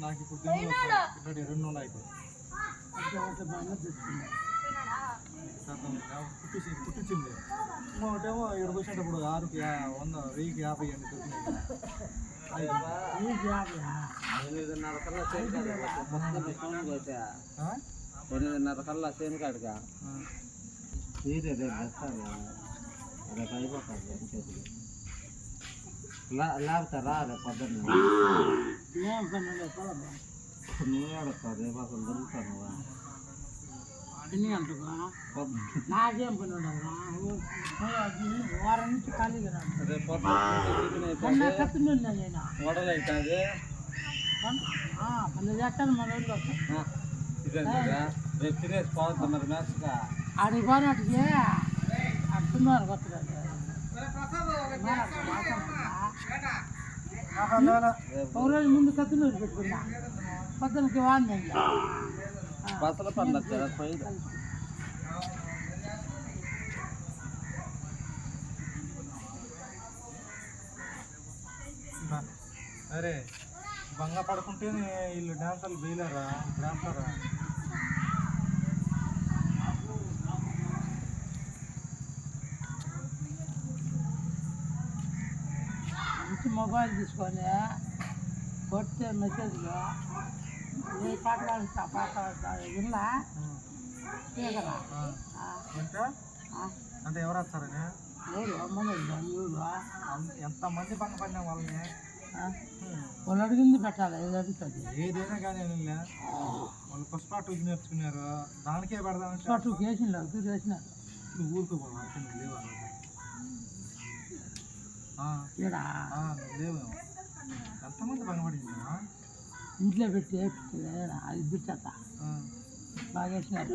నాకు ఇప్పుడు ఇక్కడ 2 ఉన్నాయి కుట్టించింది ఇంకోటేమో ఇక్కడ వచ్చేటప్పుడు 6కి 100 1000కి 50 అని దొరికినాయి. 8:30 కల్లా సేమ్ కాడుగా రేపు అయిపోతుంది లేపుతారా రేపు పొద్దున్న నువ్వే అడుగుతావు రేపు అసలు దొరుకుతాను ఎన్ని గంటలకు నాకేం పని ఉండదు వారం నుంచి ఖాళీగా మోడల్ అవుతుంది పని చేస్తాను మన ఊళ్ళో రేపు తినేసి పోతుంది మరి మ్యాచ్గా ఆడికి పోయినట్టుకి అడుతున్నారు కొత్తగా ఒక రోజు ముందు కత్తులూరు పెట్టుకున్నా పొద్దునకి వాడిని బస్సుల పనులు వచ్చారా పోయింది అరే బంగ పడుకుంటే వీళ్ళు డాన్సర్లు బయలురా డాన్సరా మంచి మొబైల్ తీసుకొని కొట్టే మెసేజ్లో ఏ పాట పాడితే ఆ పాట విన్నా అంటే ఎవరు వస్తారని లేదు ఊరు ఎంతమంది బంగ పడినా వాళ్ళని వాళ్ళు అడిగింది పెట్టాలి ఏది అడుగుతుంది ఏదైనా కానీ వాళ్ళు ఫస్ట్ పార్ట్ నేర్చుకున్నారు దానికే పెడదాం ఫస్ట్ వేసినారు వేసినారు ఇప్పుడు ఊరుకు పోవాలి లేవు లేవేమో ఎంతమంది బంగపడింది ఇంట్లో పెట్టి అది బిట్టత బాగా వేసినారు